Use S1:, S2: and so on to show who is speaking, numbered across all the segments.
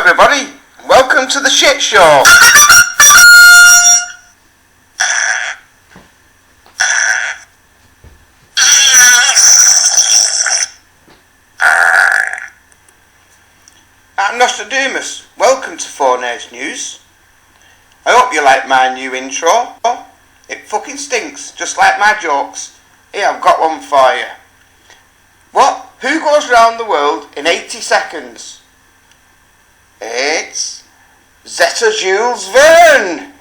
S1: everybody, welcome to the shit show. I'm Nostradamus, welcome to 4Nays News. I hope you like my new intro. It fucking stinks, just like my jokes. Here, I've got one for you. What? Who goes round the world in 80 seconds? It's Zeta Jules Verne.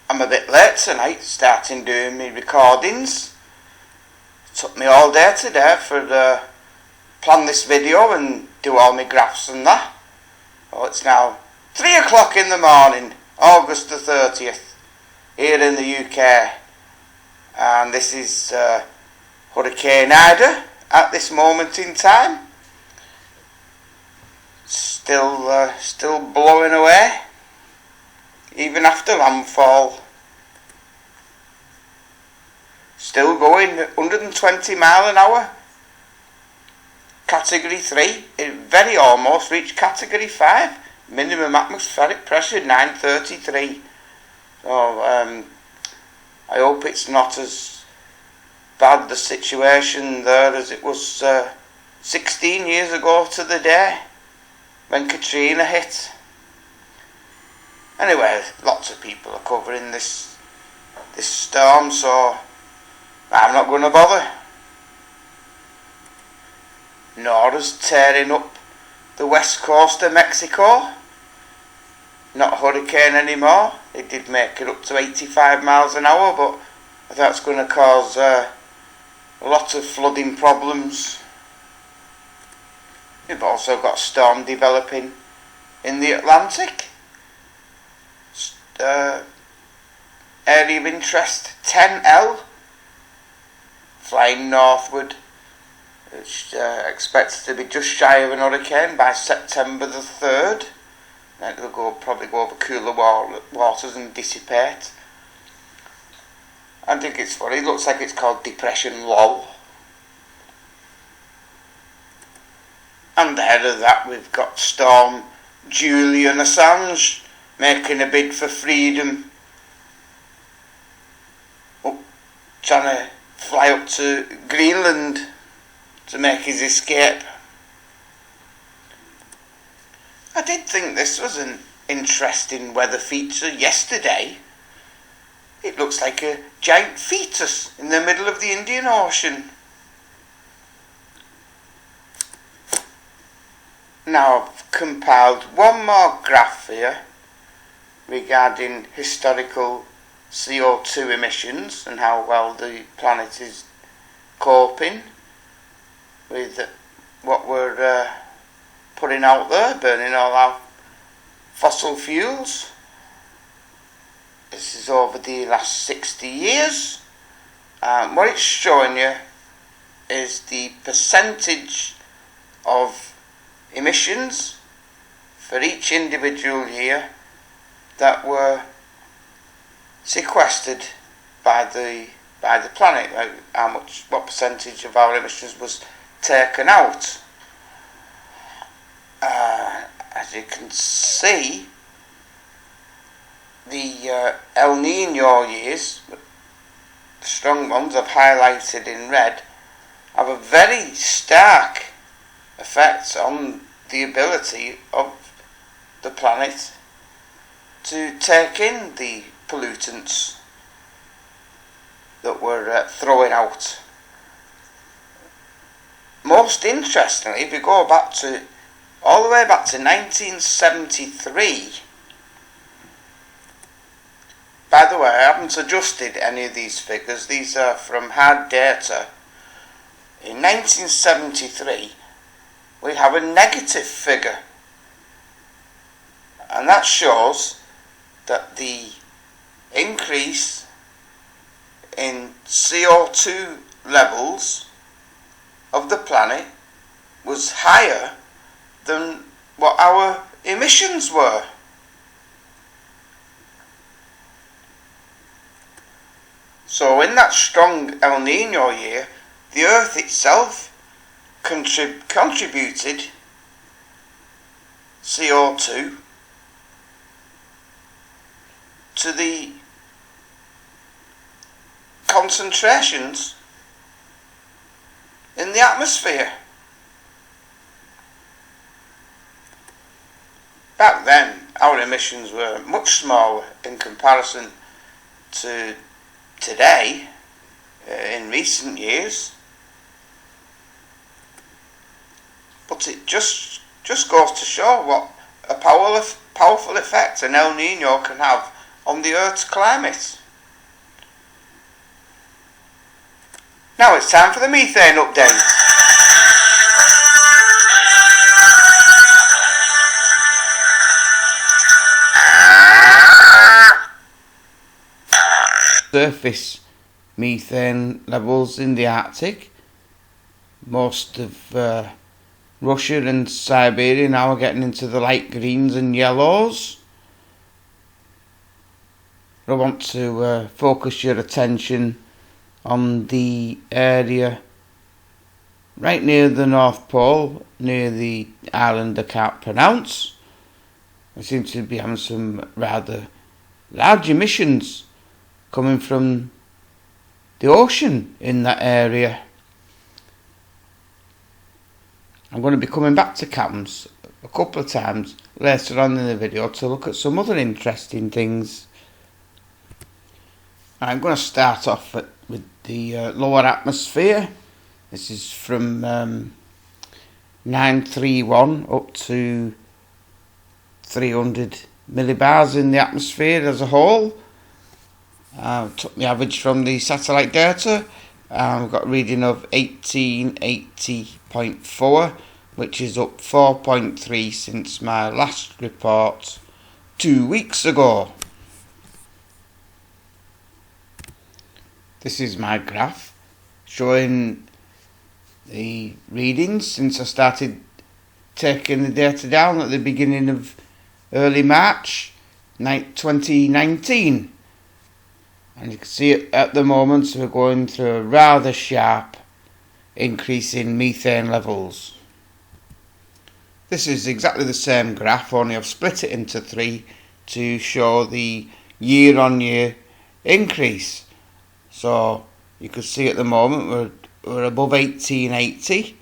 S1: I'm a bit late tonight, starting doing my recordings. It took me all day today for plan this video and do all my graphs and that. Well, it's now 3 o'clock in the morning, August the 30th, here in the UK. And this is Hurricane Ida at this moment in time. Still blowing away, even after landfall. Still going 120 mile an hour. Category 3. It very almost reached Category 5. Minimum atmospheric pressure 933. So I hope it's not as bad the situation there as it was 16 years ago to the day when Katrina hit. Anyway, lots of people are covering this storm, so I'm not going to bother. Nora's tearing up the west coast of Mexico. Not a hurricane anymore. It did make it up to 85 miles an hour, but I thought it's going to cause lots of flooding problems. We've also got a storm developing in the Atlantic. Area of interest 10L, flying northward. It's expected to be just shy of an hurricane by September the 3rd. Then it'll probably go over cooler waters and dissipate. I think it's funny, it looks like it's called Depression Lol. And ahead of that we've got Storm Julian Assange making a bid for freedom. Trying to fly up to Greenland to make his escape. I did think this was an interesting weather feature yesterday. It looks like a giant fetus in the middle of the Indian Ocean. Now I've compiled one more graph here regarding historical CO2 emissions and how well the planet is coping with what we're putting out there, burning all our fossil fuels. This is over the last 60 years. What it's showing you is the percentage of emissions for each individual year that were sequestered by the planet. Like what percentage of our emissions was taken out. As you can see, the El Nino years, the strong ones I've highlighted in red, have a very stark effect on the ability of the planet to take in the pollutants that we're throwing out. Most interestingly, if you go back to all the way back to 1973. By the way, I haven't adjusted any of these figures. These are from hard data. In 1973, we have a negative figure. And that shows that the increase in CO2 levels of the planet was higher than what our emissions were. So in that strong El Nino year, the Earth itself contributed CO2 to the concentrations in the atmosphere. Back then, our emissions were much smaller in comparison to today, in recent years. But it just goes to show what a powerful effect an El Nino can have on the Earth's climate. Now it's time for the methane update. Surface methane levels in the Arctic. Most of Russia and Siberia now are getting into the light greens and yellows. I want to focus your attention on the area right near the North Pole, near the island I can't pronounce. I seem to be having some rather large emissions coming from the ocean in that area. I'm going to be coming back to CAMS a couple of times later on in the video to look at some other interesting things. I'm going to start off with the lower atmosphere. This is from 931 up to 300 millibars in the atmosphere as a whole. Took the average from the satellite data. We've got a reading of 1880.4, which is up 4.3 since my last report 2 weeks ago. This is my graph showing the readings since I started taking the data down at the beginning of early March 2019. And you can see it at the moment we're going through a rather sharp increase in methane levels. This is exactly the same graph, only I've split it into three to show the year-on-year increase. So you can see at the moment we're above 1880.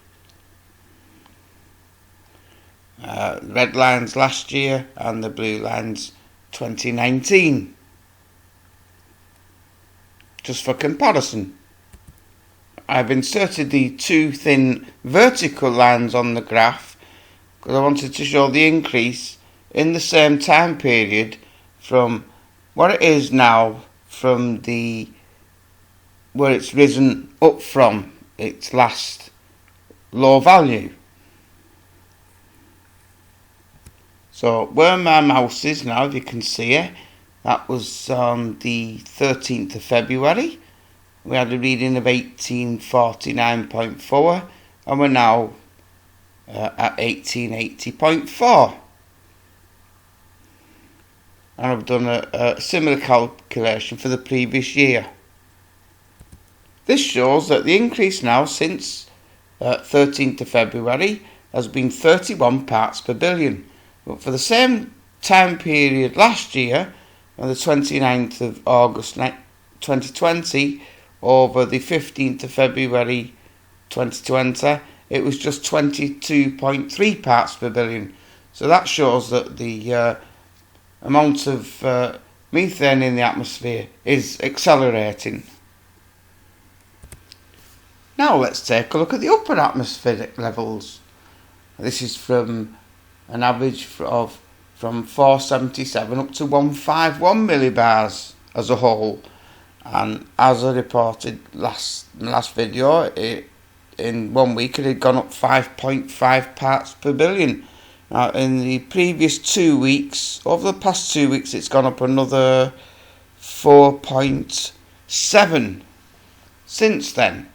S1: Red line's last year and the blue line's 2019. Just for comparison, I've inserted the two thin vertical lines on the graph because I wanted to show the increase in the same time period from what it is now from where it's risen up from its last low value. So where my mouse is now, if you can see it, that was on the 13th of February. We had a reading of 1849.4 and we're now at 1880.4. And I've done a similar calculation for the previous year. This shows that the increase now since 13th of February has been 31 parts per billion. But for the same time period last year, on the 29th of August 2020 over the 15th of February 2020, it was just 22.3 parts per billion. So that shows that the amount of methane in the atmosphere is accelerating. Now let's take a look at the upper atmospheric levels. This is from an average of from 477 up to 151 millibars as a whole, and as I reported last video, in 1 week it had gone up 5.5 parts per billion. Now in the previous 2 weeks, over the past 2 weeks, it's gone up another 4.7 since then.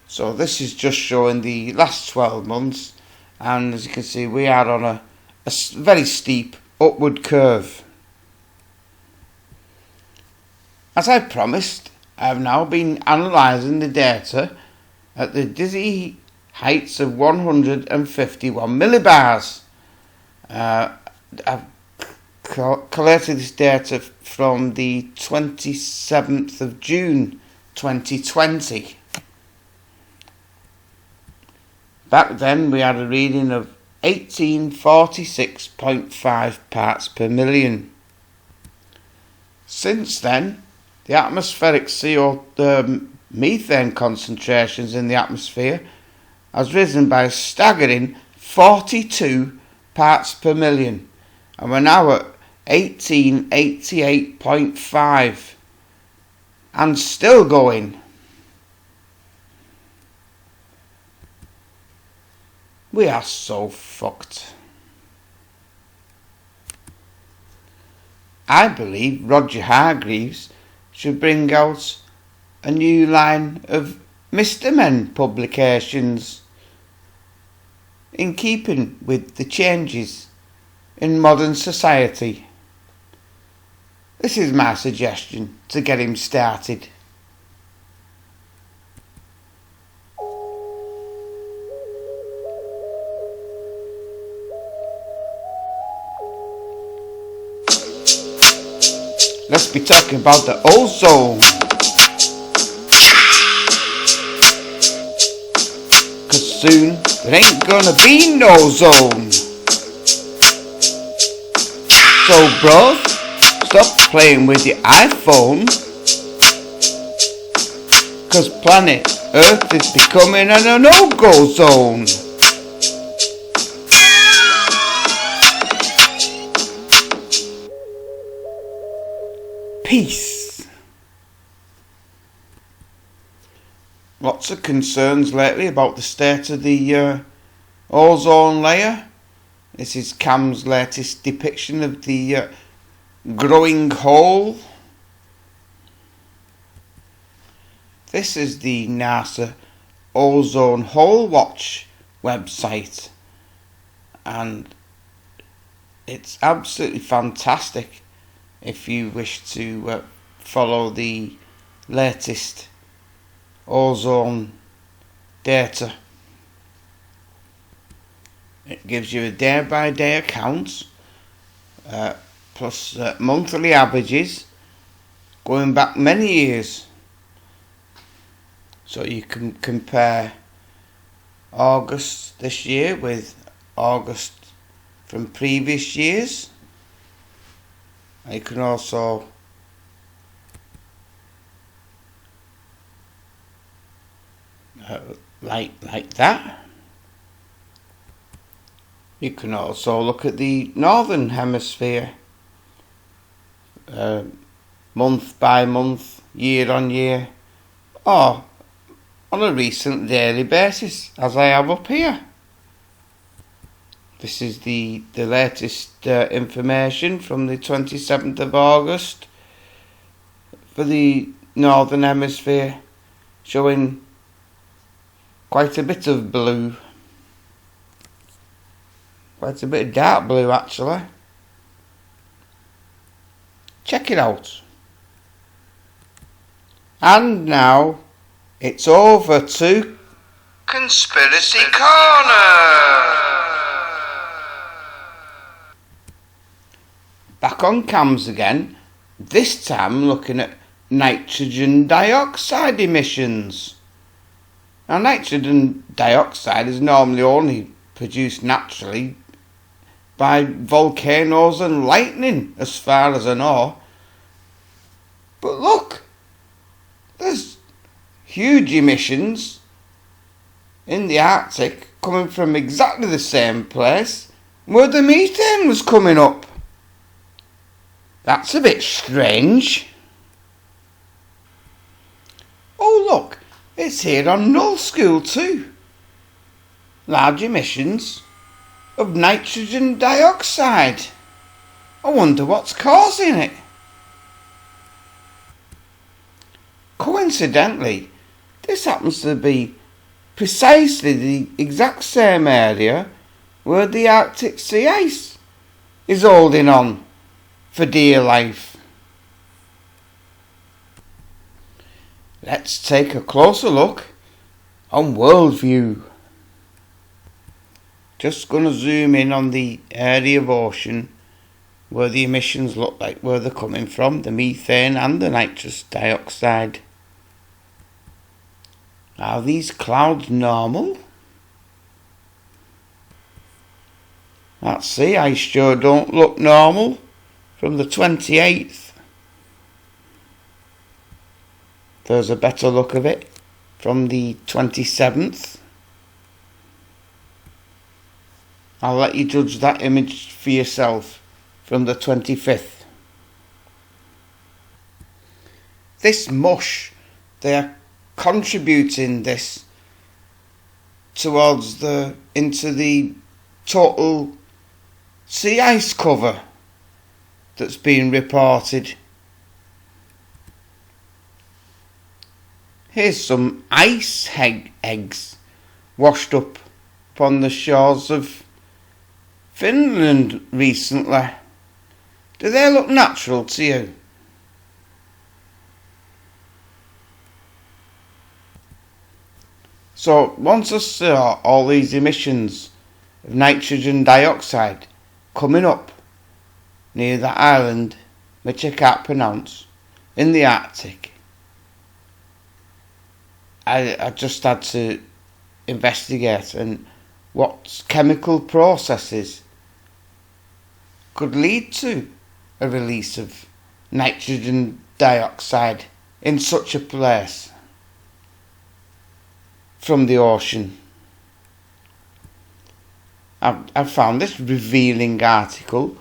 S1: So this is just showing the last 12 months, and as you can see we are on a very steep upward curve. As I promised, have now been analysing the data at the dizzy heights of 151 millibars. I've collated this data from the 27th of June 2020. Back then we had a reading of 1846.5 parts per million. Since then, the atmospheric methane concentrations in the atmosphere has risen by a staggering 42 parts per million, and we're now at 1888.5 and still going. We are so fucked. I believe Roger Hargreaves should bring out a new line of Mr. Men publications in keeping with the changes in modern society. This is my suggestion to get him started. Let's be talking about the ozone. Cause soon there ain't gonna be no zone. So bros, stop playing with your iPhone. Cause planet Earth is becoming a no-go zone. Peace. Lots of concerns lately about the state of the ozone layer. This is Cam's latest depiction of the growing hole. This is the NASA Ozone Hole Watch website, and it's absolutely fantastic if you wish to follow the latest ozone data. It gives you a day-by-day account, plus monthly averages going back many years, so you can compare August this year with August from previous years. You can also like that. You can also look at the northern hemisphere, month by month, year on year, or on a recent daily basis, as I have up here. This is the latest information from the 27th of August for the Northern Hemisphere, showing quite a bit of blue. Quite a bit of dark blue, actually. Check it out. And now it's over to Conspiracy Corner. Back on cams again, this time looking at nitrogen dioxide emissions. Now, nitrogen dioxide is normally only produced naturally by volcanoes and lightning, as far as I know. But look, there's huge emissions in the Arctic coming from exactly the same place where the methane was coming up. That's a bit strange. Oh look, it's here on Null School too. Large emissions of nitrogen dioxide. I wonder what's causing it. Coincidentally, this happens to be precisely the exact same area where the Arctic sea ice is holding on for dear life. let's take a closer look on worldview. Just going to zoom in on the area of ocean where the emissions look like where they're coming from, the methane and the nitrous dioxide. Are these clouds normal? Let's see, I sure don't look normal from the 28th. There's a better look of it from the 27th. I'll let you judge that image for yourself from the 25th. This mush, they are contributing this towards into the total sea ice cover that's been reported. Here's some ice eggs washed up upon the shores of Finland recently. Do they look natural to you? So once I saw all these emissions of nitrogen dioxide coming up near the island, which I can't pronounce, in the Arctic, I just had to investigate and what chemical processes could lead to a release of nitrogen dioxide in such a place from the ocean. I found this revealing article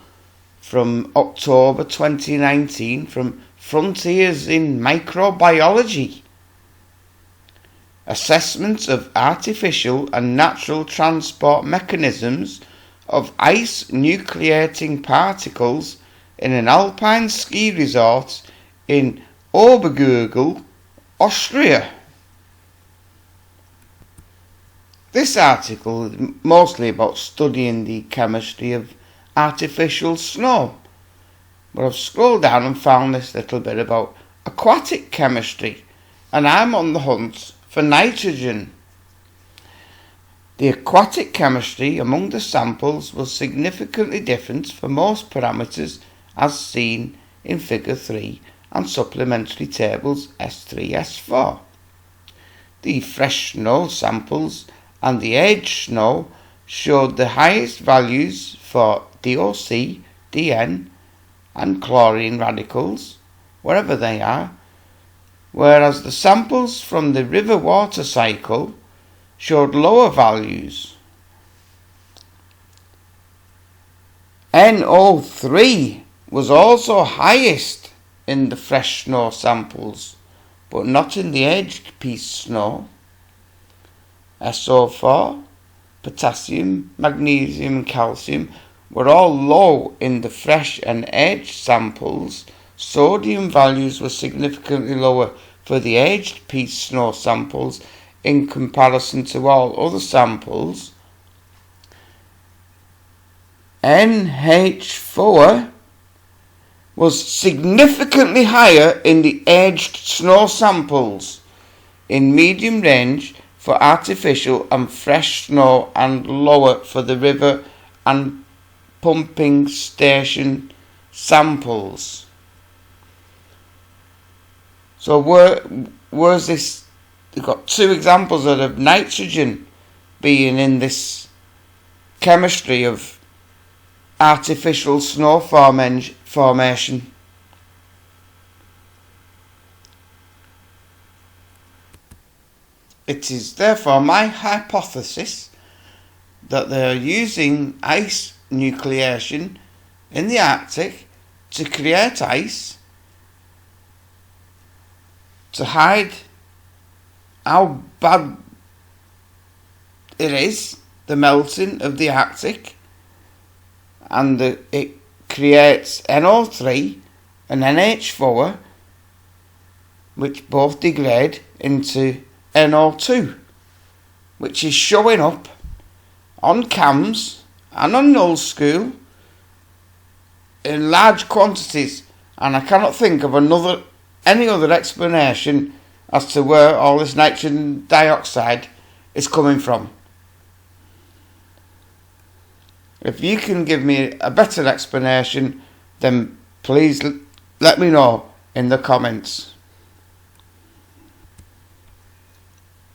S1: from October 2019 from Frontiers in Microbiology. Assessments of artificial and natural transport mechanisms of ice nucleating particles in an alpine ski resort in Obergurgl, Austria. This article is mostly about studying the chemistry of artificial snow, but I've scrolled down and found this little bit about aquatic chemistry, and I'm on the hunt for nitrogen. The aquatic chemistry among the samples was significantly different for most parameters as seen in Figure 3 and supplementary tables S3, S4. The fresh snow samples and the aged snow showed the highest values for DOC, DN and chlorine radicals, wherever they are, whereas the samples from the river water cycle showed lower values. NO3 was also highest in the fresh snow samples, but not in the aged piece snow. SO4, potassium, magnesium and calcium were all low in the fresh and aged samples. Sodium values were significantly lower for the aged piece snow samples in comparison to all other samples. NH4 was significantly higher in the aged snow samples in medium range for artificial and fresh snow and lower for the river and pumping station samples. So where's this? We've got two examples of nitrogen being in this chemistry of artificial snow formation. It is therefore my hypothesis that they are using ice nucleation in the Arctic to create ice to hide how bad it is, the melting of the Arctic, and it creates NO3 and NH4, which both degrade into NO2, which is showing up on cams and on null school in large quantities, and I cannot think of any other explanation as to where all this nitrogen dioxide is coming from. If you can give me a better explanation, then please let me know in the comments.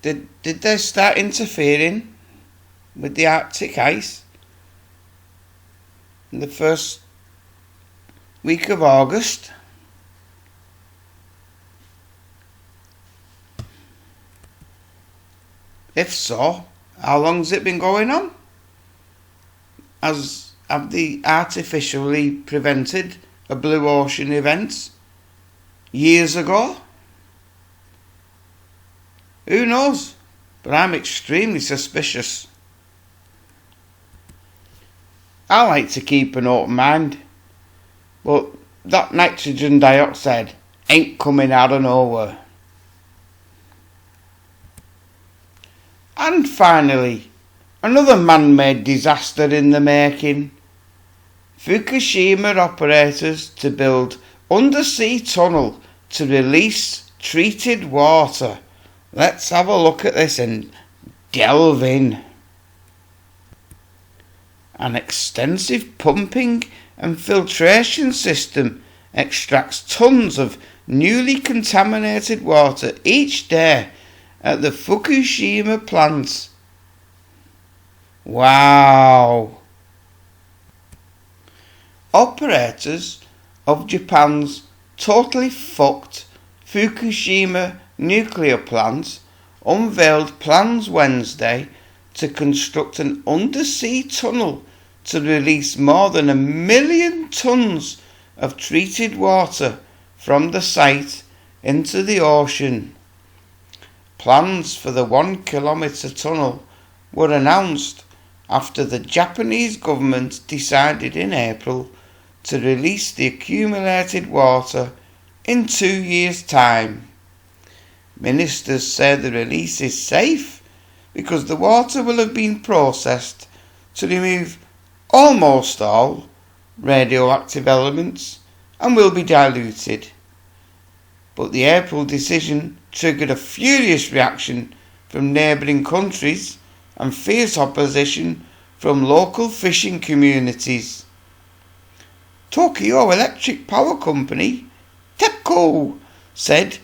S1: Did they start interfering with the Arctic ice in the first week of August? If so, how long's it been going on? Have they artificially prevented a blue ocean event years ago? Who knows? But I'm extremely suspicious. I like to keep an open mind, but that nitrogen dioxide ain't coming out of nowhere. And finally, another man-made disaster in the making. Fukushima operators to build undersea tunnel to release treated water. Let's have a look at this and delve in. An extensive pumping and filtration system extracts tons of newly contaminated water each day at the Fukushima plants. Wow! Operators of Japan's totally fucked Fukushima nuclear plant unveiled plans Wednesday to construct an undersea tunnel to release more than 1 million tons of treated water from the site into the ocean. Plans for the 1 kilometer tunnel were announced after the Japanese government decided in April to release the accumulated water in 2 years' time. Ministers say the release is safe because the water will have been processed to remove almost all radioactive elements and will be diluted. But the April decision triggered a furious reaction from neighbouring countries and fierce opposition from local fishing communities. Tokyo Electric Power Company, TEPCO, said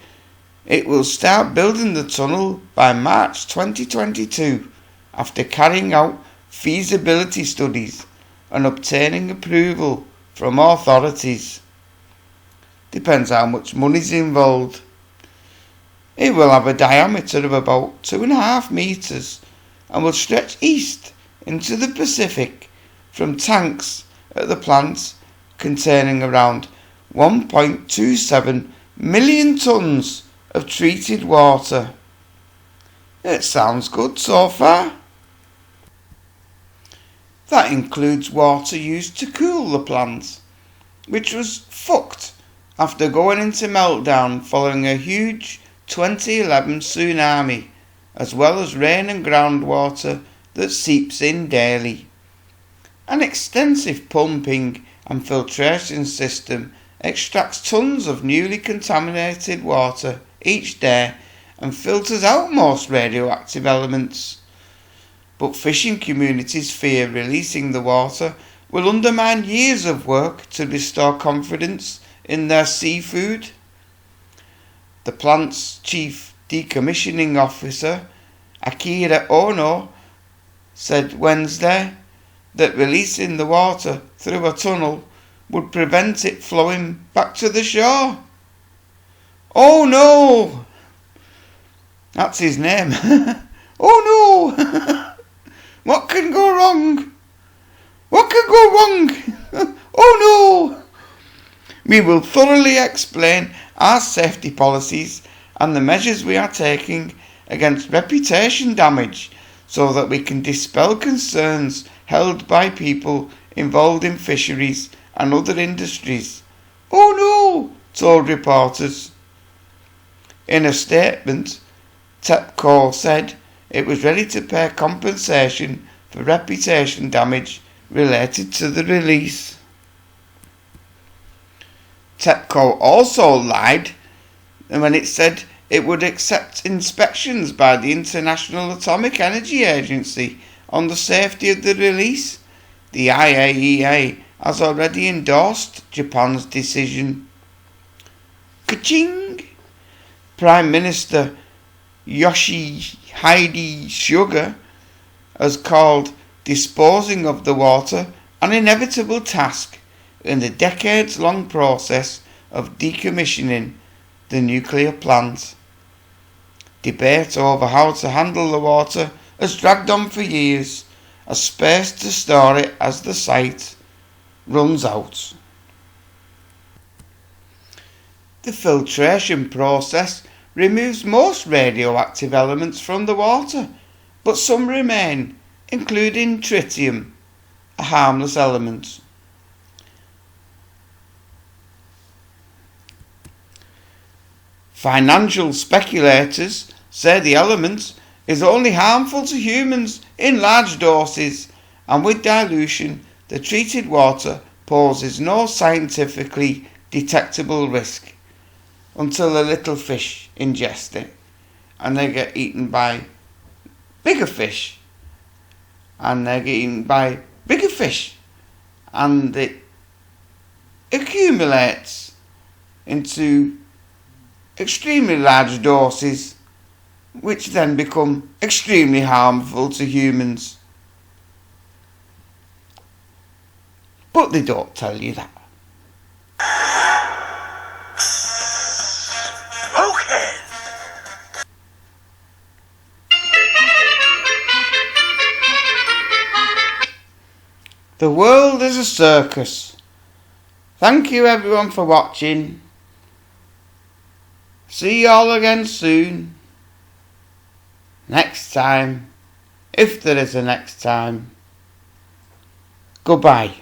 S1: it will start building the tunnel by March 2022 after carrying out feasibility studies and obtaining approval from authorities. Depends how much money's involved. It will have a diameter of about 2.5 metres and will stretch east into the Pacific from tanks at the plant containing around 1.27 million tonnes of treated water. It sounds good so far. That includes water used to cool the plant, which was fucked after going into meltdown following a huge 2011 tsunami, as well as rain and groundwater that seeps in daily. An extensive pumping and filtration system extracts tons of newly contaminated water each day and filters out most radioactive elements. But fishing communities fear releasing the water will undermine years of work to restore confidence in their seafood. The plant's chief decommissioning officer, Akira Ono, said Wednesday that releasing the water through a tunnel would prevent it flowing back to the shore. Oh no! That's his name. Oh no! What can go wrong? What can go wrong? Oh no! We will thoroughly explain our safety policies and the measures we are taking against reputation damage so that we can dispel concerns held by people involved in fisheries and other industries. Oh no! Told reporters. In a statement, TEPCO said it was ready to pay compensation for reputation damage related to the release. TEPCO also lied when it said it would accept inspections by the International Atomic Energy Agency on the safety of the release. The IAEA has already endorsed Japan's decision. Ka-ching! Prime Minister Yoshihide Suga has called disposing of the water an inevitable task in the decades-long process of decommissioning the nuclear plant. Debate over how to handle the water has dragged on for years, as space to store it as the site runs out. The filtration process removes most radioactive elements from the water, but some remain, including tritium, a harmless element. Financial speculators say the element is only harmful to humans in large doses, and with dilution, the treated water poses no scientifically detectable risk until a little fish ingest it, and they get eaten by bigger fish, and they get eaten by bigger fish, and it accumulates into extremely large doses, which then become extremely harmful to humans. But they don't tell you that.
S2: Okay.
S1: The world is a circus. Thank you everyone for watching. See you all again soon. Next time, if there is a next time. Goodbye.